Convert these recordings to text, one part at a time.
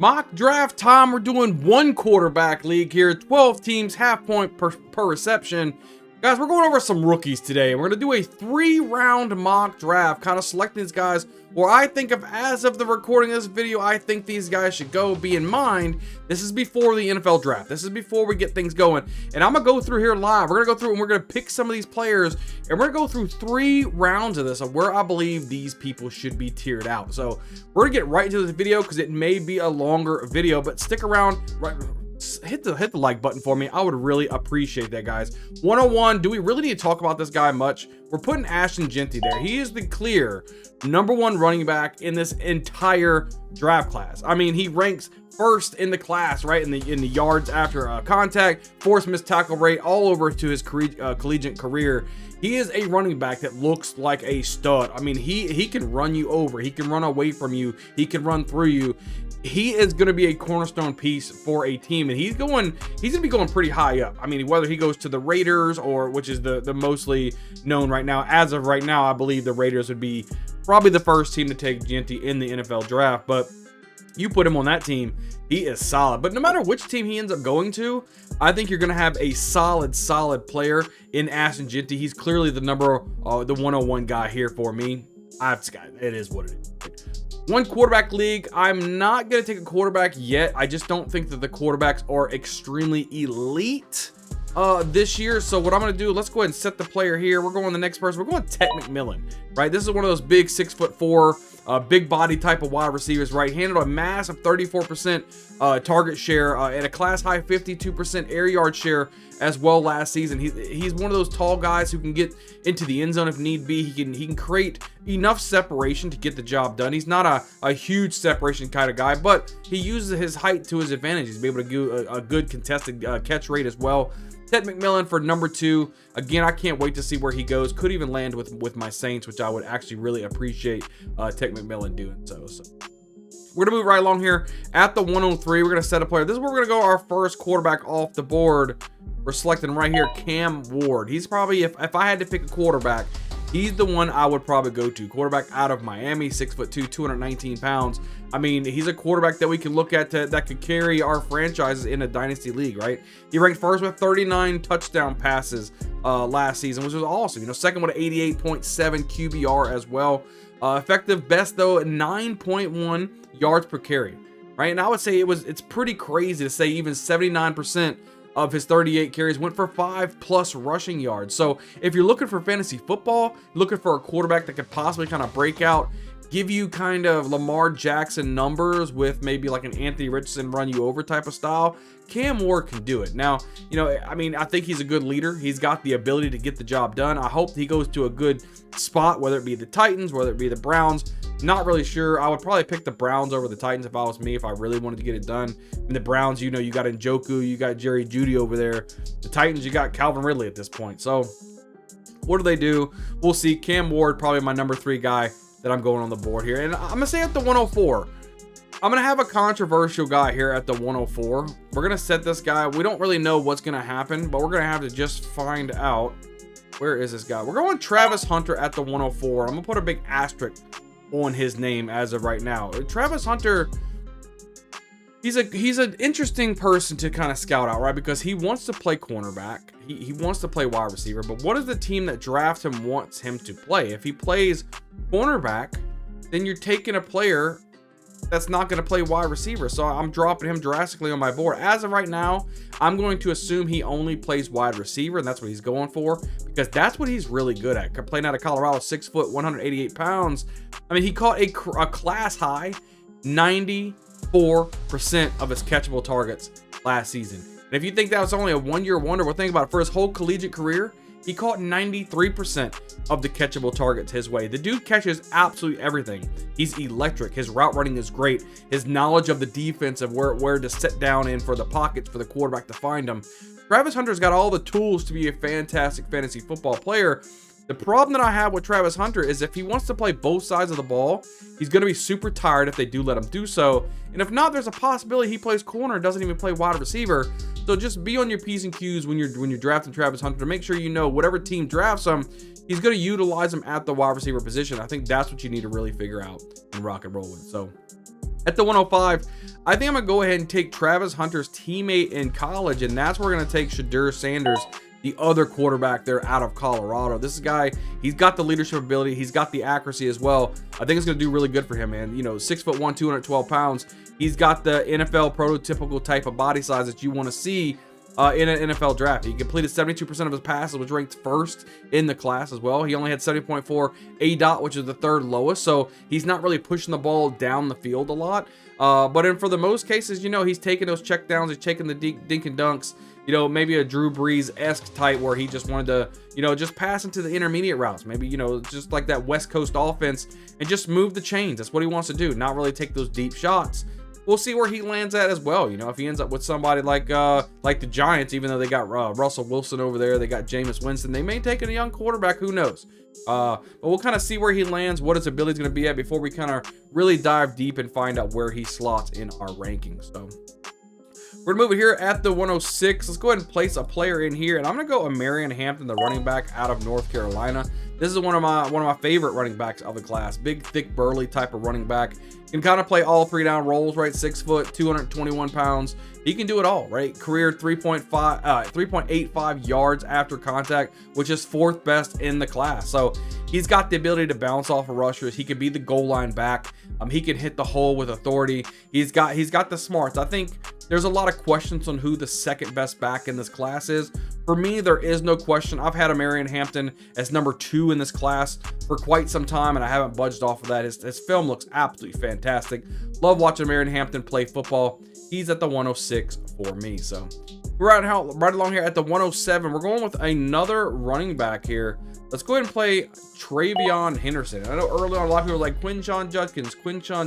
Mock draft time. We're doing one quarterback league here, 12 teams, half point per reception. Guys, we're going over some rookies today. We're going to do a 3-round mock draft, kind of selecting these guys where I think of, as of the recording of this video, I think these guys should go. Be in mind, this is before the NFL draft. This is before we get things going. And I'm going to go through here live. We're going to go through and we're going to pick some of these players. And we're going to go through 3 rounds of this of where I believe these people should be tiered out. So we're going to get right into this video because it may be a longer video. But stick around. Hit the like button for me. I would really appreciate that, guys. 101, do we really need to talk about this guy much? We're putting Ashton Jeanty there. He is the clear #1 running back in this entire draft class. I mean, he ranks first in the class, right? In the yards after contact, forced missed tackle rate, all over to his collegiate career. He is a running back that looks like a stud. I mean, he can run you over. He can run away from you. He can run through you. He is going to be a cornerstone piece for a team, and he's going to be going pretty high up. I mean, whether he goes to the Raiders or, which is the mostly known right now. As of right now, I believe the Raiders would be probably the first team to take Jeanty in the NFL draft, but you put him on that team, he is solid. But no matter which team he ends up going to, I think you're going to have a solid player in Ashton Jeanty. He's clearly the 101 guy here for me. It is what it is. One quarterback league. I'm not going to take a quarterback yet. I just don't think that the quarterbacks are extremely elite this year. So what I'm going to do, let's go ahead and set the player here. We're going the next person. We're going Ted McMillan, right? This is one of those big 6'4", big body type of wide receivers, right? Handled a massive 34% target share and a class high 52% air yard share as well last season. He's one of those tall guys who can get into the end zone if need be. He can create enough separation to get the job done. He's not a huge separation kind of guy, but he uses his height to his advantage. He's able to do a good contested catch rate as well. Ted McMillan for #2. Again, I can't wait to see where he goes. Could even land with my Saints, which I would actually really appreciate Ted McMillan doing so. We're gonna move right along here at the 103. We're gonna set a player. This is where we're gonna go. Our first quarterback off the board. We're selecting right here Cam Ward. He's probably, if I had to pick a quarterback, he's the one I would probably go to. Quarterback out of Miami, 6'2", 219 pounds. I mean, he's a quarterback that we can look at that could carry our franchises in a dynasty league, right? He ranked first with 39 touchdown passes last season, which was awesome. You know, second with an 88.7 QBR as well. Effective best though at 9.1 yards per carry, right? And I would say it's pretty crazy to say even 79% of his 38 carries went for 5+ rushing yards. So if you're looking for fantasy football, looking for a quarterback that could possibly kind of break out, give you kind of Lamar Jackson numbers with maybe like an Anthony Richardson run you over type of style, Cam Ward can do it. Now, you know, I mean, I think he's a good leader. He's got the ability to get the job done. I hope he goes to a good spot, whether it be the Titans, whether it be the Browns. Not really sure. I would probably pick the Browns over the Titans if I was me, if I really wanted to get it done. In the Browns, you know, you got Njoku, you got Jerry Jeudy over there. The Titans, you got Calvin Ridley at this point. So what do? We'll see. Cam Ward, probably my #3 guy that I'm going on the board here. And I'm going to say at the 104, I'm going to have a controversial guy here at the 104. We're going to set this guy. We don't really know what's going to happen, but we're going to have to just find out. Where is this guy? We're going Travis Hunter at the 104. I'm going to put a big asterisk on his name as of right now. Travis Hunter, he's an interesting person to kind of scout out, right? Because he wants to play cornerback. He wants to play wide receiver, but what does the team that drafts him wants him to play? If he plays cornerback, then you're taking a player that's not going to play wide receiver. So I'm dropping him drastically on my board. As of right now, I'm going to assume he only plays wide receiver, and that's what he's going for, because that's what he's really good at. Playing out of Colorado, 6 foot, 188 pounds. I mean, he caught a class high 94% of his catchable targets last season. And if you think that was only a one-year wonder, well, think about it. For his whole collegiate career, he caught 93% of the catchable targets his way. The dude catches absolutely everything. He's electric. His route running is great. His knowledge of the defense of where to sit down in for the pockets for the quarterback to find him. Travis Hunter's got all the tools to be a fantastic fantasy football player. The problem that I have with Travis Hunter is if he wants to play both sides of the ball, he's going to be super tired if they do let him do so. And if not, there's a possibility he plays corner, doesn't even play wide receiver. So just be on your P's and Q's when you're drafting Travis Hunter to make sure you know whatever team drafts him, he's going to utilize him at the wide receiver position. I think that's what you need to really figure out and rock and roll with. So At the 105, I think I'm going to go ahead and take Travis Hunter's teammate in college, and that's where we're going to take Shadur Sanders, the other quarterback there out of Colorado. This guy, he's got the leadership ability. He's got the accuracy as well. I think it's going to do really good for him, man. You know, 6'1", 212 pounds. He's got the NFL prototypical type of body size that you want to see in an NFL draft. He completed 72% of his passes, which ranked first in the class as well. He only had 70.4 ADOT, which is the third lowest, so he's not really pushing the ball down the field a lot. But for the most cases, you know, he's taking those check downs, he's taking the dink and dunks, you know, maybe a Drew Brees-esque type where he just wanted to, you know, just pass into the intermediate routes. Maybe, you know, just like that West Coast offense and just move the chains. That's what he wants to do, not really take those deep shots. We'll see where he lands at as well. You know, if he ends up with somebody like the Giants, even though they got Russell Wilson over there, they got Jameis Winston, they may take a young quarterback, who knows. But we'll kind of see where he lands, what his ability is going to be at before we kind of really dive deep and find out where he slots in our rankings. So we're gonna move it here at the 106. Let's go ahead and place a player in here, and I'm gonna go Marion Hampton, the running back out of North Carolina. This is one of my favorite running backs of the class. Big, thick, burly type of running back. Can kind of play all 3 down roles, right? 6 foot, 221 pounds. He can do it all, right? Career 3.85 yards after contact, which is 4th best in the class. So he's got the ability to bounce off of rushers. He can be the goal line back. He can hit the hole with authority. He's got the smarts. I think there's a lot of questions on who the second best back in this class is. For me, there is no question. I've had a Marion Hampton as number 2 in this class for quite some time, and I haven't budged off of that. His film looks absolutely fantastic. Love watching Marion Hampton play football. He's at the 106 for me. So we're right along here at the 107. We're going with another running back here. Let's go ahead and play Travion Henderson. I know early on a lot of people were like Quinshon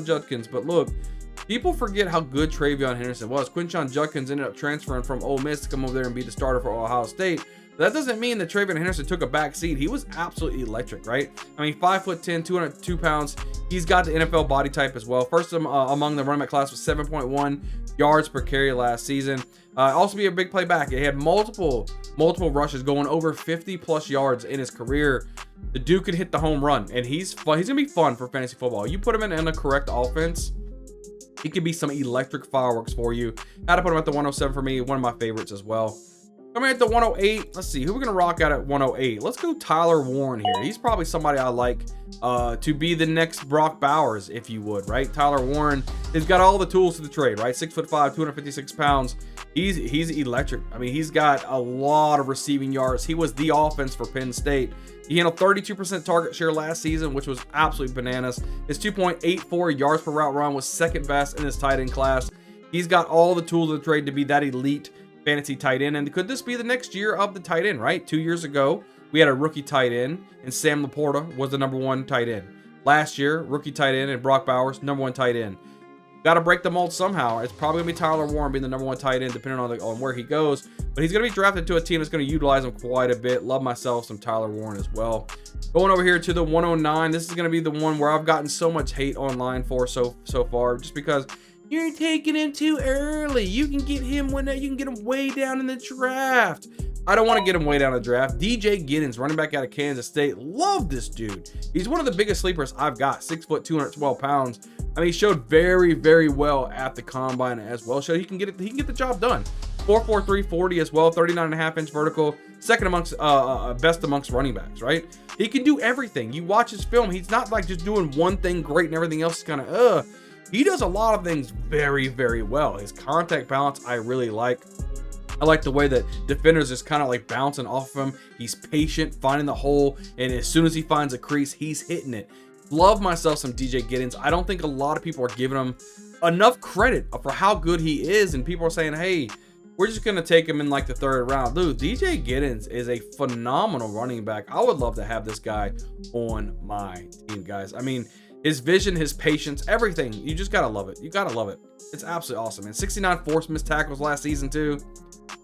Judkins, but look, people forget how good Travion Henderson was. Quinshon Judkins ended up transferring from Ole Miss to come over there and be the starter for Ohio State. But that doesn't mean that Travion Henderson took a back seat. He was absolutely electric, right? I mean, 5'10", 202 pounds. He's got the NFL body type as well. First among the running back class was 7.1 yards per carry last season. Also be a big play back. He had multiple rushes going over 50 plus yards in his career. The dude could hit the home run, and he's fun. He's gonna be fun for fantasy football. You put him in the correct offense, he could be some electric fireworks for you. Had to put him at the 107 for me. One of my favorites as well. Coming at the 108, let's see who we're gonna rock out at 108. Let's go Tyler Warren here. He's probably somebody I like to be the next Brock Bowers, if you would, right? Tyler Warren has got all the tools to the trade, right? 6'5", 256 pounds. He's electric. I mean, he's got a lot of receiving yards. He was the offense for Penn State. He handled 32% target share last season, which was absolutely bananas. His 2.84 yards per route run was 2nd best in his tight end class. He's got all the tools of the trade to be that elite fantasy tight end. And could this be the next year of the tight end, right? 2 years ago, we had a rookie tight end, and Sam Laporta was the number 1 tight end. Last year, rookie tight end, and Brock Bowers, number 1 tight end. Got to break the mold somehow. It's probably going to be Tyler Warren being the number 1 tight end, depending on where he goes. But he's going to be drafted to a team that's going to utilize him quite a bit. Love myself some Tyler Warren as well. Going over here to the 109. This is going to be the one where I've gotten so much hate online for so far, just because you're taking him too early. You can get him you can get him way down in the draft. I don't want to get him way down in the draft. DJ Giddens, running back out of Kansas State. Love this dude. He's one of the biggest sleepers I've got. 6 foot, 212 pounds. I mean, he showed very, very well at the combine as well. So he can get the job done. 4'4", 340 as well. 39.5-inch vertical. Second amongst best amongst running backs, right? He can do everything. You watch his film. He's not like just doing one thing great and everything else is kind of He does a lot of things very, very well. His contact balance, I really like. I like the way that defenders is kind of like bouncing off of him. He's patient, finding the hole, and as soon as he finds a crease, he's hitting it. Love myself some DJ Giddens. I don't think a lot of people are giving him enough credit for how good he is, and people are saying, hey, we're just going to take him in like the 3rd round. Dude, DJ Giddens is a phenomenal running back. I would love to have this guy on my team, guys. I mean, his vision, his patience, everything. You just got to love it. You got to love it. It's absolutely awesome, man. 69 forced missed tackles last season, too.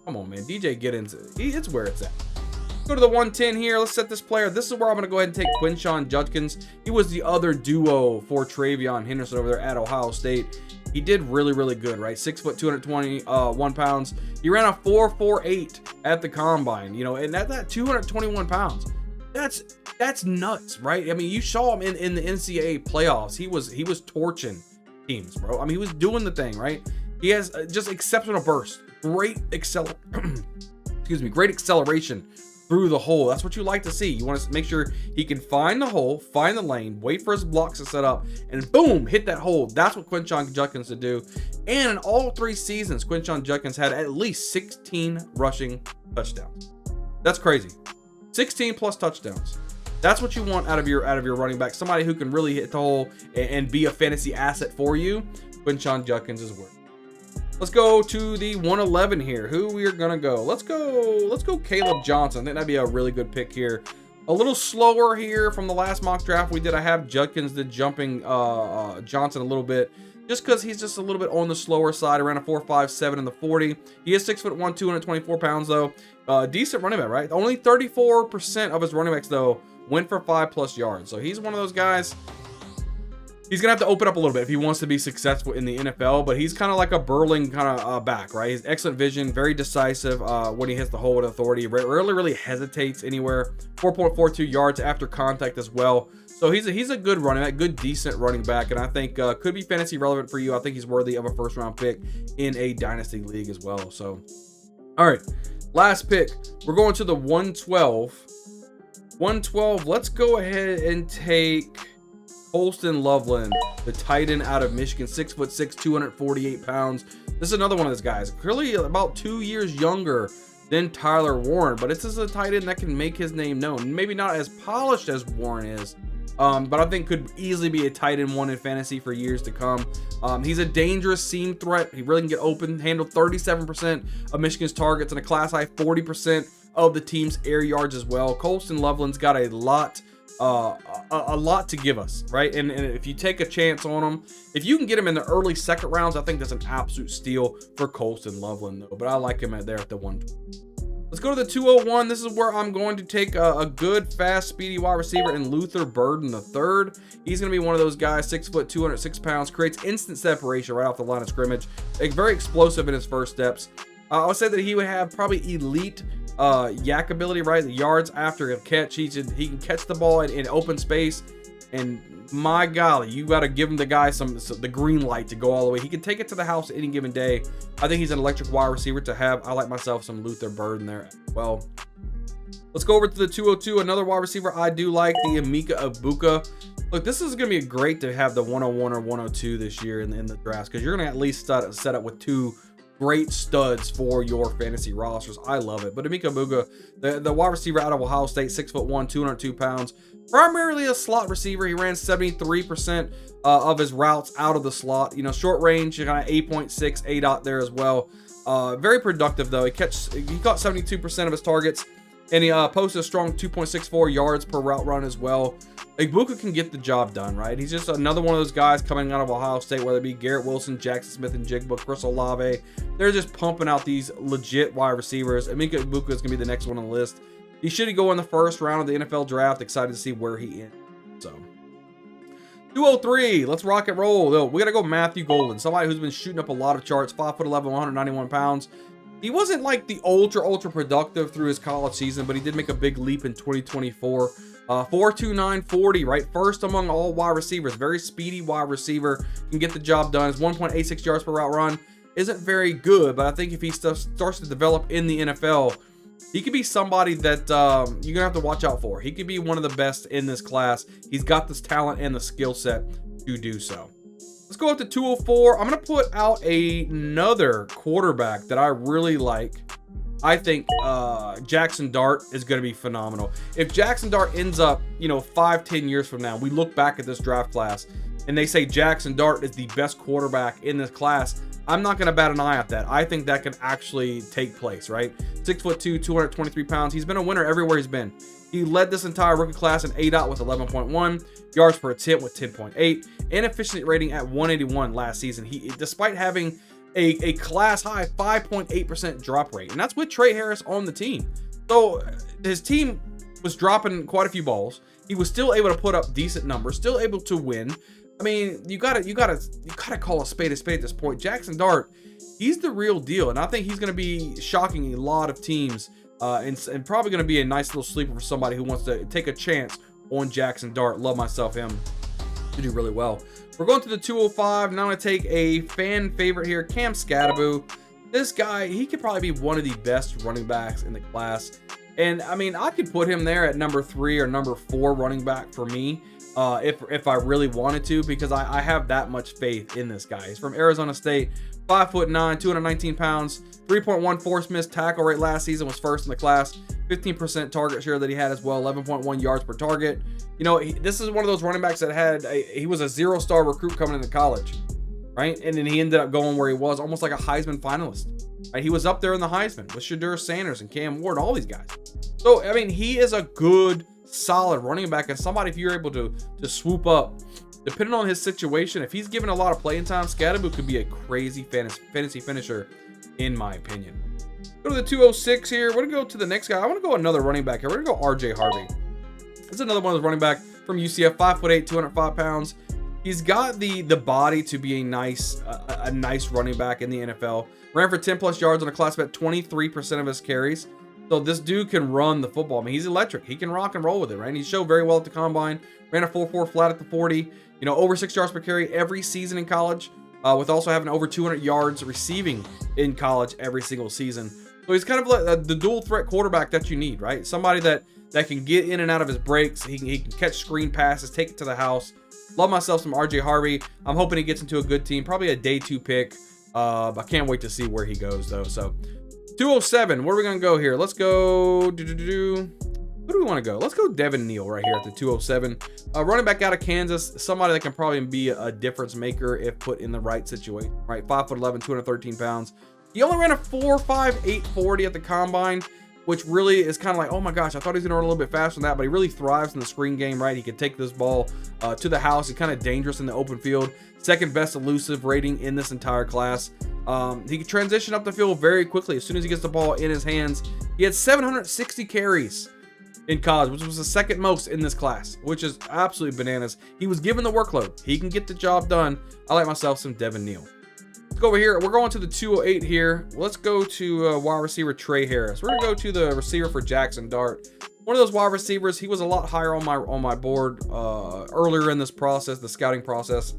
Come on, man. DJ Giddens, it's where it's at. Go to the 110 here. Let's set this player. This is where I'm going to go ahead and take Quinshon Judkins. He was the other duo for Travion Henderson over there at Ohio State. He did really, really good, right? 6 foot, 221 pounds. He ran a 4.48 at the combine, you know, and at that 221 pounds, that's nuts, right? I mean, you saw him in the NCAA playoffs. He was torching teams, bro. I mean, he was doing the thing, right? He has just exceptional burst, great great acceleration through the hole. That's what you like to see. You want to make sure he can find the hole, find the lane, wait for his blocks to set up, and boom, hit that hole. That's what Quinshon Judkins to do. And in all 3 seasons, Quinshon Judkins had at least 16 rushing touchdowns. That's crazy. 16 plus touchdowns. That's what you want out of your running back. Somebody who can really hit the hole and be a fantasy asset for you. Quinshon Judkins is worth. Let's go to the 111 here. Who we are gonna go? Let's go Caleb Johnson. I think that'd be a really good pick here. A little slower here from the last mock draft we did. I have Judkins the jumping Johnson a little bit, just because he's just a little bit on the slower side, around a 4.57 in the 40. He is 6'1", 224 pounds though. Decent running back, right? Only 34% of his running backs though went for 5+ yards. So he's one of those guys. He's gonna have to open up a little bit if he wants to be successful in the NFL, but he's kind of like a Burling kind of back, right? He's excellent vision, very decisive when he hits the hole with authority. Really hesitates anywhere. 4.42 yards after contact as well. So he's a good running back, good decent running back, and I think could be fantasy relevant for you. I think he's worthy of a first-round pick in a dynasty league as well. So, all right, last pick. We're going to the 112. 112. Let's go ahead and take Colston Loveland, the tight end out of Michigan, 6'6", 248 pounds. This is another one of those guys, clearly about 2 years younger than Tyler Warren, but it's just a tight end that can make his name known. Maybe not as polished as Warren is, but I think could easily be a tight end one in fantasy for years to come. He's a dangerous seam threat. He really can get open, handle 37% of Michigan's targets and a class high 40% of the team's air yards as well. Colston Loveland's got a lot to give us, right? And if you take a chance on him, if you can get him in the early second rounds, I think that's an absolute steal for Colston Loveland though. But I like him there at the 120. Let's go to the 201. This is where I'm going to take a good, fast, speedy wide receiver in Luther Burden III. He's going to be one of those guys, 6 foot, 206 pounds, creates instant separation right off the line of scrimmage. Very explosive in his first steps. I would say that he would have probably elite yak ability, right? The yards after a catch. He can catch the ball in open space, and my golly, you got to give him the guy the green light to go all the way. He can take it to the house any given day. I think he's an electric wide receiver to have. I like myself some Luther Burden there as well. Let's go over to the 202. Another wide receiver I do like, the Emeka Egbuka. Look, this is going to be great to have the 101 or 102 this year in the drafts, because you're going to at least set up with 2 great studs for your fantasy rosters. I love it. But Emeka Egbuka, the wide receiver out of Ohio State, 6'1", 202 pounds, primarily a slot receiver. He ran 73% of his routes out of the slot. You know, short range, kind of 8.6 ADOT there as well. Very productive though. He caught 72% of his targets, and he posted a strong 2.64 yards per route run as well. Egbuka can get the job done, right? He's just another one of those guys coming out of Ohio State, whether it be Garrett Wilson, Jackson Smith and Jigba, Chris Olave. They're just pumping out these legit wide receivers. Emeka Egbuka is going to be the next one on the list. He should go in the first round of the NFL draft. Excited to see where he ends. So, 203. Let's rock and roll. Though we got to go Matthew Golden, somebody who's been shooting up a lot of charts. 5'11", 191 pounds. He wasn't like the ultra productive through his college season, but he did make a big leap in 2024. 4.29 40, right? First among all wide receivers. Very speedy wide receiver. Can get the job done. His 1.86 yards per route run isn't very good, but I think if he starts to develop in the NFL, he could be somebody that you're gonna have to watch out for. He could be one of the best in this class. He's got this talent and the skill set to do so. Let's go up to 204. I'm gonna put out another quarterback that I really like. I think Jackson Dart is going to be phenomenal. If Jackson Dart ends up, 5-10 years from now, we look back at this draft class and they say Jackson Dart is the best quarterback in this class, I'm not going to bat an eye at that. I think that can actually take place, right? 6'2", 223 pounds. He's been a winner everywhere he's been. He led this entire rookie class in ADOT with 11.1, yards per attempt with 10.8, and efficiency rating at 181 last season. Despite having a class high 5.8% drop rate, and that's with Trey Harris on the team. So his team was dropping quite a few balls. He was still able to put up decent numbers, still able to win. I mean, you gotta call a spade at this point. Jackson Dart, he's the real deal, and I think he's gonna be shocking a lot of teams, and probably gonna be a nice little sleeper for somebody who wants to take a chance on Jackson Dart. Love myself him. to do really well. We're going to the 205. Now I'm going to take a fan favorite here, Cam Scadaboo. This guy, he could probably be one of the best running backs in the class. And I mean, I could put him there at number 3 or number 4 running back for me if I really wanted to, because I have that much faith in this guy. He's from Arizona State, 5'9", 219 pounds, 3.1 force miss tackle rate last season, was first in the class, 15% target share that he had as well, 11.1 yards per target. You know, this is one of those running backs that had he was a 0-star recruit coming into college, right? And then he ended up going where he was, almost like a Heisman finalist. Right? He was up there in the Heisman with Shadur Sanders and Cam Ward, all these guys. So, I mean, he is a good, solid running back, and somebody, if you're able to swoop up, depending on his situation, if he's given a lot of playing time, Scadaboo could be a crazy fantasy finisher, in my opinion. Go to the 206 here. We're going to go to the next guy. I want to go another running back here. We're going to go RJ Harvey. This is another one of those running back from UCF, 5'8", 205 pounds. He's got the body to be a nice running back in the NFL. Ran for 10 plus yards on a class at 23% of his carries. So this dude can run the football. I mean, he's electric. He can rock and roll with it, right? And he showed very well at the combine. Ran a 4.4 flat at the 40. You know, over 6 yards per carry every season in college, with also having over 200 yards receiving in college every single season. So he's kind of like the dual threat quarterback that you need, right? Somebody that can get in and out of his breaks. He can catch screen passes, take it to the house. Love myself some RJ Harvey. I'm hoping he gets into a good team, probably a day 2 pick. I can't wait to see where he goes though. So 207, where are we gonna go here? Let's go. Who do we want to go? Let's go Devin Neal right here at the 207. Running back out of Kansas, somebody that can probably be a difference maker if put in the right situation. Right, 5'11", 213 pounds. He only ran a 4.5 840 at the combine, which really is kind of like, oh my gosh, I thought he was gonna run a little bit faster than that, but he really thrives in the screen game, right? He can take this ball to the house. He's kind of dangerous in the open field. Second best elusive rating in this entire class. He can transition up the field very quickly as soon as he gets the ball in his hands. He had 760 carries in college, which was the second most in this class, which is absolutely bananas. He was given the workload. He can get the job done. I like myself some Devin Neal. Let's go over here. We're going to the 208 here. Let's go to wide receiver Trey Harris. We're gonna go to the receiver for Jackson Dart. One of those wide receivers. He was a lot higher on my board earlier in this process, the scouting process.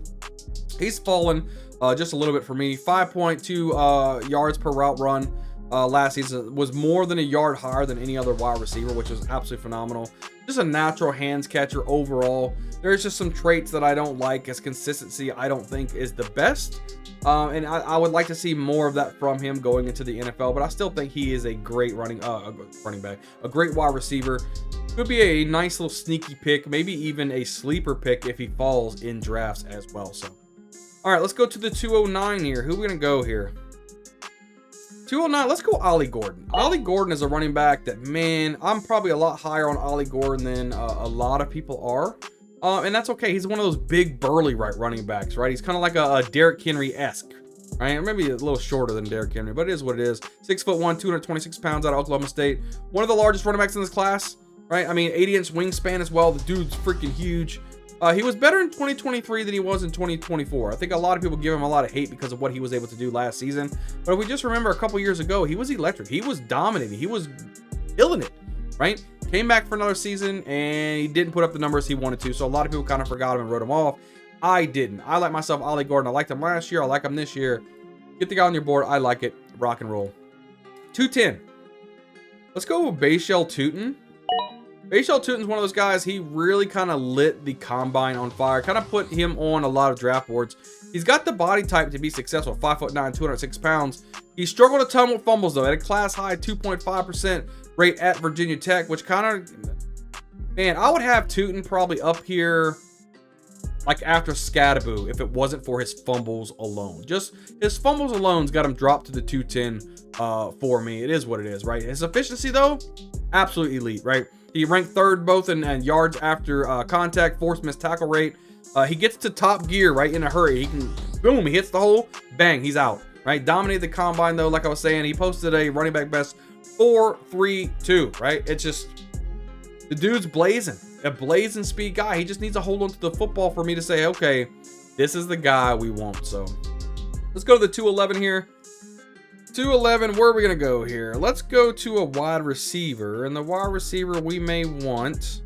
He's fallen just a little bit for me. 5.2 yards per route run last season, was more than a yard higher than any other wide receiver, which is absolutely phenomenal. Just a natural hands catcher overall. There's just some traits that I don't like. His consistency, I don't think, is the best. And I would like to see more of that from him going into the NFL, but I still think he is a great running back, a great wide receiver. Could be a nice little sneaky pick, maybe even a sleeper pick if he falls in drafts as well. So, all right, let's go to the 209 here. Who are we gonna go here? 209, let's go Ollie Gordon. Ollie Gordon is a running back that, man, I'm probably a lot higher on Ollie Gordon than a lot of people are. And that's okay. He's one of those big, burly running backs, right? He's kind of like a Derrick Henry-esque, right? Or maybe a little shorter than Derrick Henry, but it is what it is. 6'1", 226 pounds out of Oklahoma State. One of the largest running backs in this class, right? I mean, 80-inch wingspan as well. The dude's freaking huge. He was better in 2023 than he was in 2024. I think a lot of people give him a lot of hate because of what he was able to do last season. But if we just remember a couple years ago, he was electric. He was dominating. He was killing it, right? Came back for another season, and he didn't put up the numbers he wanted to. So a lot of people kind of forgot him and wrote him off. I didn't. I like myself Ollie Gordon. I liked him last year. I like him this year. Get the guy on your board. I like it. Rock and roll. 210. Let's go with Bashal Tutin. Bashal Tutin's one of those guys. He really kind of lit the combine on fire. Kind of put him on a lot of draft boards. He's got the body type to be successful. 5'9", 206 pounds. He struggled a ton with fumbles though. At a class high 2.5% rate at Virginia Tech, which kind of, man, I would have Tutin probably up here like after Scadaboo if it wasn't for his fumbles alone. Just his fumbles alone's got him dropped to the 210 for me. It is what it is, right? His efficiency though, absolutely elite, right? He ranked third both in yards after contact, forced missed tackle rate. He gets to top gear, right, in a hurry. He can, boom, he hits the hole, bang, he's out, right? Dominated the combine, though, like I was saying. He posted a running back best 4.32, right? It's just, the dude's blazing. A blazing speed guy. He just needs to hold on to the football for me to say, okay, this is the guy we want. So, let's go to the 211 here. 211, where are we going to go here? Let's go to a wide receiver. And the wide receiver we may want,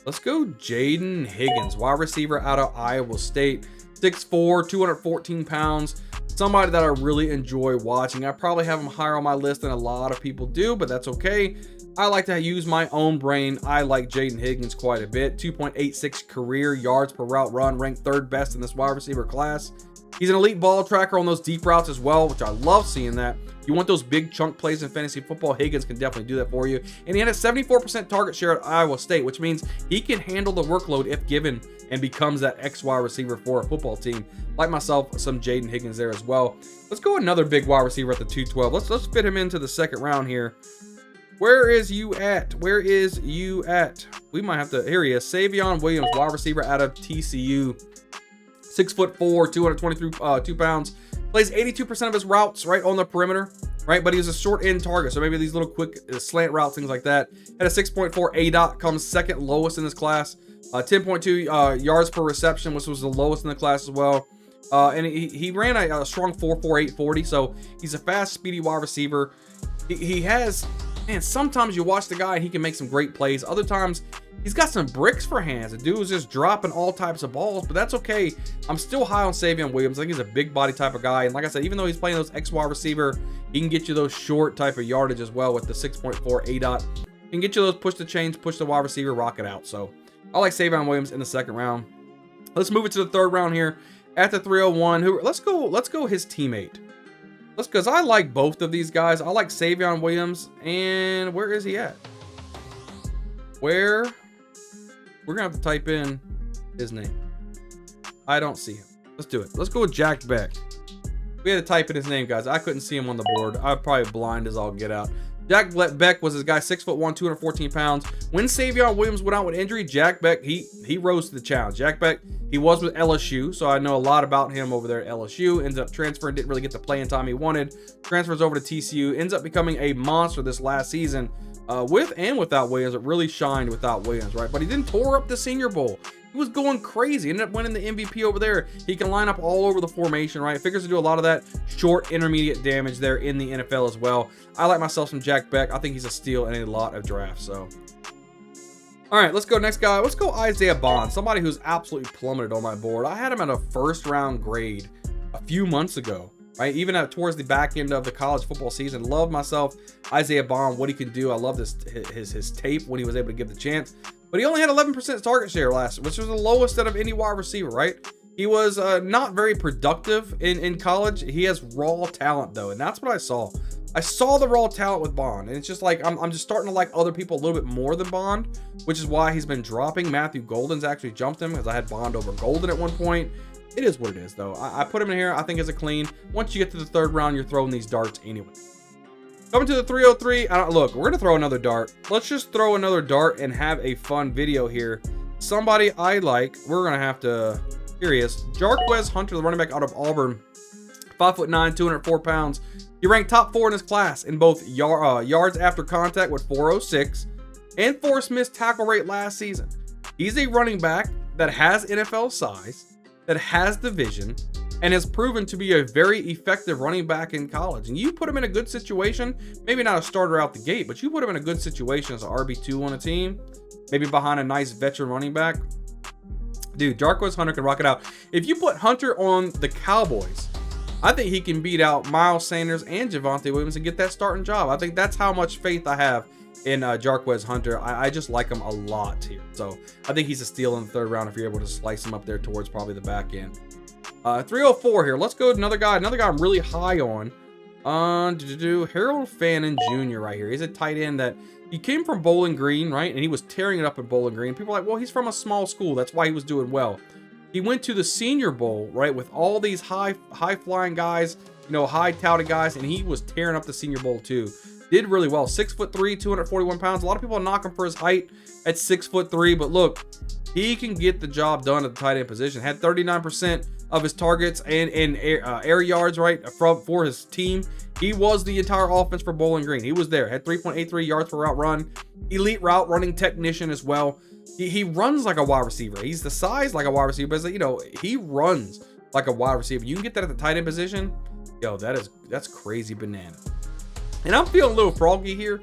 Let's go Jaden Higgins, wide receiver out of Iowa State. 6'4", 214 pounds. Somebody that I really enjoy watching. I probably have him higher on my list than a lot of people do, but that's okay. I like to use my own brain. I like Jaden Higgins quite a bit. 2.86 career yards per route run, ranked 3rd best in this wide receiver class. He's an elite ball tracker on those deep routes as well, which I love seeing that. You want those big chunk plays in fantasy football, Higgins can definitely do that for you. And he had a 74% target share at Iowa State, which means he can handle the workload if given and becomes that X wide receiver for a football team. Like myself, some Jaden Higgins there as well. Let's go another big wide receiver at the 212. Let's fit him into the 2nd round here. Where is you at? Where is you at? We might have to, here he is, Savion Williams, wide receiver out of TCU. 6'4", 222 pounds. Plays 82% of his routes right on the perimeter, right? But he was a short end target, so maybe these little quick slant routes, things like that. Had a 6.4 ADOT, comes 2nd lowest in this class. 10.2 yards per reception, which was the lowest in the class as well. And he ran a strong 4.48 40, so he's a fast, speedy wide receiver. He has, man, sometimes you watch the guy and he can make some great plays. Other times, he's got some bricks for hands. The dude is just dropping all types of balls, but that's okay. I'm still high on Savion Williams. I think he's a big body type of guy. And like I said, even though he's playing those X wide receiver, he can get you those short type of yardage as well with the 6.4 ADOT. He can get you those push the chains, push the wide receiver, rock it out. So I like Savion Williams in the 2nd round. Let's move it to the 3rd round here at the 301. Let's go his teammate. Because I like both of these guys. I like Savion Williams. And where is he at? We're gonna have to type in his name. I don't see him. Let's do it. Let's go with Jack Beck. We had to type in his name, guys. I couldn't see him on the board. I'm probably blind as all get out. Jack Beck was his guy, 6'1", 214 pounds. When Savion Williams went out with injury, Jack Beck, he rose to the challenge. Jack Beck, he was with LSU, so I know a lot about him over there at LSU. Ends up transferring, didn't really get the playing time he wanted. Transfers over to TCU, ends up becoming a monster this last season. With and without Williams, it really shined without Williams, right? But he didn't tore up the Senior Bowl. He was going crazy. Ended up winning the MVP over there. He can line up all over the formation, right? Figures to do a lot of that short, intermediate damage there in the NFL as well. I like myself some Jack Beck. I think he's a steal in a lot of drafts. So, all right, let's go next guy. Let's go Isaiah Bond, somebody who's absolutely plummeted on my board. I had him at a 1st round grade a few months ago. Right, even towards the back end of the college football season, love myself Isaiah Bond, what he can do. I love his tape when he was able to give the chance, but he only had 11% target share last, which was the lowest out of any wide receiver. Right, he was not very productive in college. He has raw talent though, and that's what I saw. I saw the raw talent with Bond, and it's just like I'm just starting to like other people a little bit more than Bond, which is why he's been dropping. Matthew Golden's actually jumped him because I had Bond over Golden at one point. It is what it is, though. I put him in here, I think, as a clean. Once you get to the 3rd round, you're throwing these darts anyway. Coming to the 303. Look, we're going to throw another dart. Let's just throw another dart and have a fun video here. Somebody I like, we're going to have to... Here he is. Jarquez Hunter, the running back out of Auburn. 5'9", 204 pounds. He ranked top 4 in his class in both yards after contact with 406 and forced missed tackle rate last season. He's a running back that has NFL size, that has the vision, and has proven to be a very effective running back in college. And you put him in a good situation, maybe not a starter out the gate, but you put him in a good situation as an RB2 on a team, maybe behind a nice veteran running back. Dude, Jarquez Hunter can rock it out. If you put Hunter on the Cowboys, I think he can beat out Miles Sanders and Javonte Williams and get that starting job. I think that's how much faith I have in Jarquez Hunter. I just like him a lot here. So I think he's a steal in the 3rd round if you're able to slice him up there towards probably the back end. 304 here. Let's go with another guy I'm really high on. Harold Fannin Jr. right here. He's a tight end that he came from Bowling Green, right? And he was tearing it up at Bowling Green. People are like, well, he's from a small school. That's why he was doing well. He went to the Senior Bowl, right, with all these high flying guys, you know, high touted guys, and he was tearing up the Senior Bowl too. Did really well. 6'3", 241 pounds. A lot of people knock him for his height at 6'3", but look, he can get the job done at the tight end position. Had 39% of his targets and air yards, right, for his team. He was the entire offense for Bowling Green. He was there. Had 3.83 yards per route run. Elite route running technician as well. He runs like a wide receiver. He's the size like a wide receiver, but you know, he runs like a wide receiver. You can get that at the tight end position. Yo, that's crazy banana. And I'm feeling a little froggy here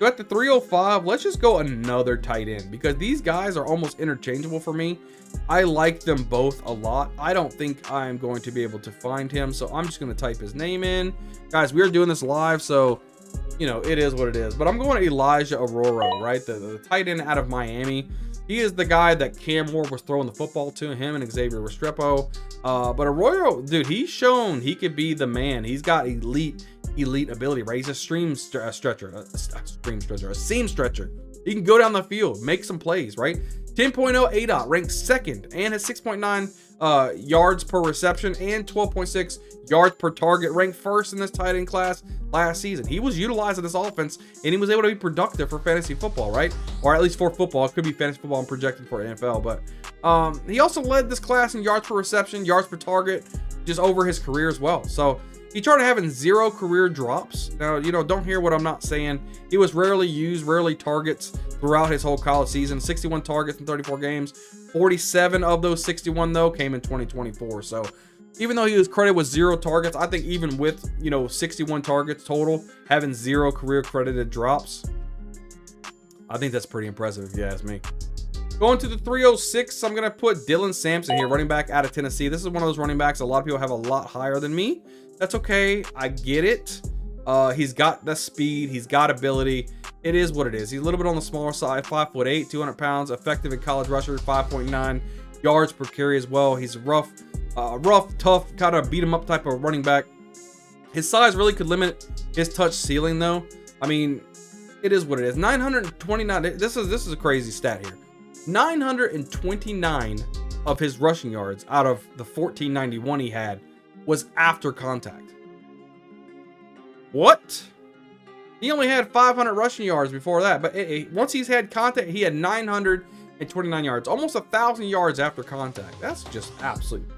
So at the 305, let's just go another tight end because these guys are almost interchangeable for me. I like them both a lot. I don't think I'm going to be able to find him, so I'm just going to type his name in. Guys, we are doing this live, so, you know, it is what it is. But I'm going to Elijah Arroyo, right? The tight end out of Miami. He is the guy that Cam Ward was throwing the football to, him and Xavier Restrepo. But Arroyo, dude, he's shown he could be the man. He's got elite ability, right? He's a seam stretcher. He can go down the field, make some plays, right? 10.0 ADOT, ranked second, and has 6.9 yards per reception and 12.6 yards per target, ranked first in this tight end class last season. He was utilized in this offense, and he was able to be productive for fantasy football, right? Or at least for football. It could be fantasy football and projected for NFL, but he also led this class in yards per reception, yards per target, just over his career as well. So he started having 0 career drops. Now, you know, don't hear what I'm not saying. He was rarely used, rarely targets throughout his whole college season. 61 targets in 34 games. 47 of those 61, though, came in 2024. So even though he was credited with 0 targets, I think even with, you know, 61 targets total, having 0 career credited drops, I think that's pretty impressive if you ask me. Going to the 306, I'm going to put Dylan Sampson here, running back out of Tennessee. This is one of those running backs a lot of people have a lot higher than me. That's okay. I get it. He's got the speed. He's got ability. It is what it is. He's a little bit on the smaller side, 5'8", 200 pounds, effective in college rusher, 5.9 yards per carry as well. He's rough, tough, kind of beat him up type of running back. His size really could limit his touch ceiling, though. I mean, it is what it is. 929. This is a crazy stat here. 929 of his rushing yards out of the 1491 he had was after contact. What? He only had 500 rushing yards before that, but once he's had contact, he had 929 yards, almost 1,000 yards after contact. That's just absolute.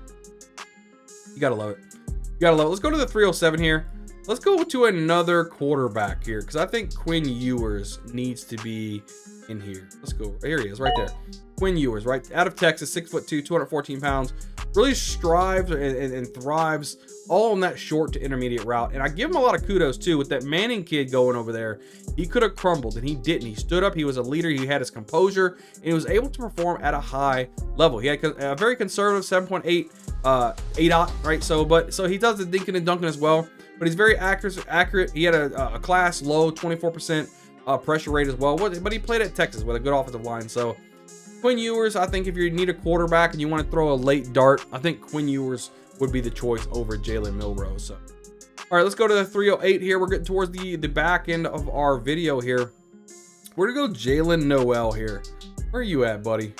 You gotta love it. You gotta love it. Let's go to the 307 here. Let's go to another quarterback here because I think Quinn Ewers needs to be in here. Let's go. Here he is, right there. Quinn Ewers, right out of Texas, 6'2", 214 pounds. Really strives and thrives all on that short to intermediate route. And I give him a lot of kudos too with that Manning kid going over there. He could have crumbled and he didn't. He stood up. He was a leader. He had his composure and he was able to perform at a high level. He had a very conservative 7.8 ADOT, right? So he does the dinking and dunking as well. But he's very accurate. He had a class low 24% pressure rate as well. But he played at Texas with a good offensive line. So Quinn Ewers, I think if you need a quarterback and you want to throw a late dart, I think Quinn Ewers would be the choice over Jalen Milroe. So, all right, let's go to the 308 here. We're getting towards the back end of our video here. We're going to go Jalen Noel here. Where are you at, buddy?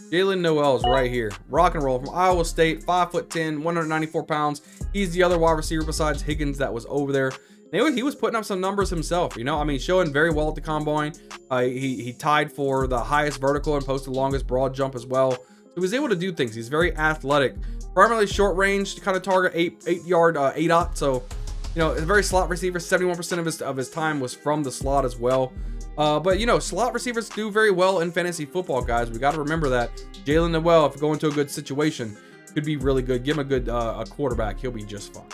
Jalen Noel is right here. Rock and roll from Iowa State, 5'10", 194 pounds. He's the other wide receiver besides Higgins that was over there. Anyway, he was putting up some numbers himself, you know. I mean, showing very well at the combine. He tied for the highest vertical and posted the longest broad jump as well. So he was able to do things. He's very athletic. Primarily short range, kind of target 8-yard ADOT. So, you know, a very slot receiver. 71% of his time was from the slot as well. But, you know, slot receivers do very well in fantasy football, guys. We got to remember that. Jalen Noel, if you go into a good situation, could be really good. Give him a good a quarterback. He'll be just fine.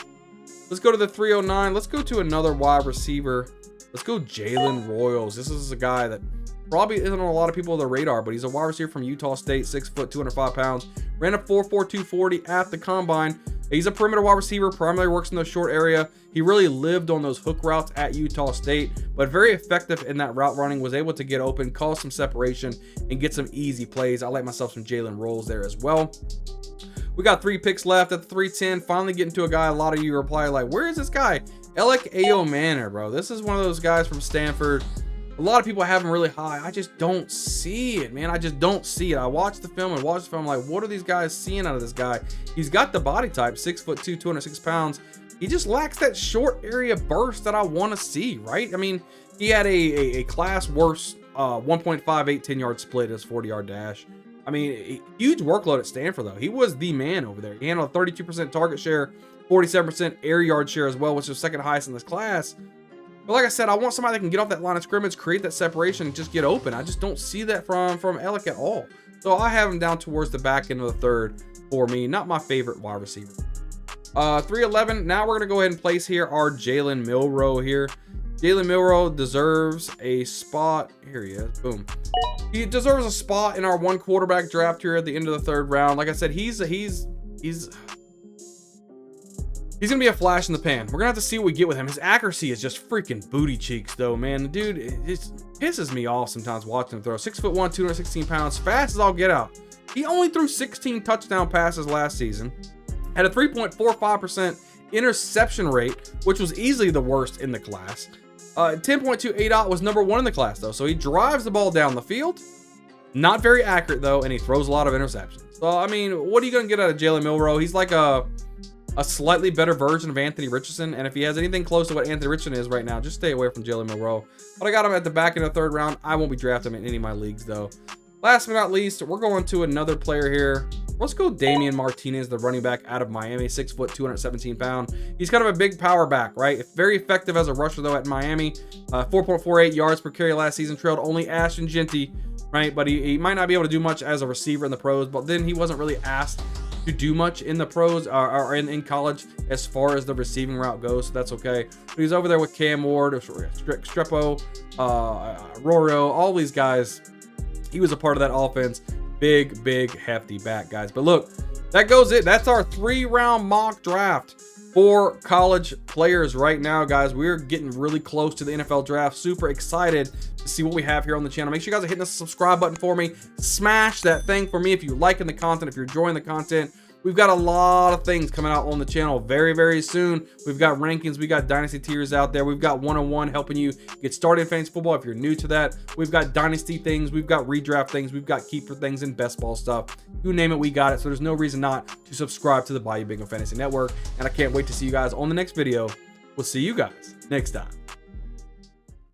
Let's go to the 309. Let's go to another wide receiver. Let's go Jalen Royals. This is a guy that probably isn't on a lot of people on the radar, but he's a wide receiver from Utah State, 6 foot, 205 pounds. Ran a 4.4 240 at the combine. He's a perimeter wide receiver, primarily works in the short area. He really lived on those hook routes at Utah State, but very effective in that route running, was able to get open, cause some separation, and get some easy plays. I like myself some Jalen Royals there as well. We got 3 picks left at the 310. Finally getting to a guy a lot of you reply like, where is this guy? Alec Ayo Manor, bro. This is one of those guys from Stanford. A lot of people have him really high. I just don't see it, man. I just don't see it. I watched the film and watched the film like, what are these guys seeing out of this guy? He's got the body type, 6'2", 206 pounds. He just lacks that short area burst that I want to see, right? I mean, he had a class worse 1.58 10-yard split as 40-yard dash. I mean, huge workload at Stanford, though. He was the man over there. He handled a 32% target share, 47% air yard share as well, which is second highest in this class. But like I said, I want somebody that can get off that line of scrimmage, create that separation, and just get open. I just don't see that from Alec at all. So I have him down towards the back end of the third for me. Not my favorite wide receiver. 311. Now we're going to go ahead and place here our Jalen Milroe here. Jalen Milroe deserves a spot. Here he is. Boom. He deserves a spot in our 1 quarterback draft here at the end of the 3rd round. Like I said, he's gonna be a flash in the pan. We're gonna have to see what we get with him. His accuracy is just freaking booty cheeks, though, man. The dude, it just pisses me off sometimes watching him throw. 6'1", 216 pounds, fast as all get out. He only threw 16 touchdown passes last season, had a 3.45% interception rate, which was easily the worst in the class. 10.2 ADOT was number 1 in the class, though. So he drives the ball down the field. Not very accurate, though, and he throws a lot of interceptions. So, I mean, what are you gonna get out of Jalen Milroe? He's like a slightly better version of Anthony Richardson, and if he has anything close to what Anthony Richardson is right now, just stay away from Jalen Milroe. But I got him at the back end of the 3rd round. I won't be drafting him in any of my leagues, though. Last but not least, we're going to another player here. Let's go Damian Martinez, the running back out of Miami, 6 foot, 217 pound. He's kind of a big power back, right? Very effective as a rusher, though, at Miami. 4.48 yards per carry last season, trailed only Ashton Genty, right? But he might not be able to do much as a receiver in the pros, but then he wasn't really asked to do much in the pros or in college as far as the receiving route goes, so that's okay. But he's over there with Cam Ward, Strepo, Roro, all these guys. He was a part of that offense. Big, hefty back, guys. But look, that goes it. That's our 3-round mock draft for college players right now, guys. We're getting really close to the NFL draft. Super excited to see what we have here on the channel. Make sure you guys are hitting the subscribe button for me. Smash that thing for me if you're liking the content, if you're enjoying the content. We've got a lot of things coming out on the channel very soon. We've got rankings, we got dynasty tiers out there. We've got 101 helping you get started in fantasy football if you're new to that. We've got dynasty things, we've got redraft things, we've got keeper things and best ball stuff. You name it, we got it. So there's no reason not to subscribe to the Bayou Bingo Fantasy Network. And I can't wait to see you guys on the next video. We'll see you guys next time.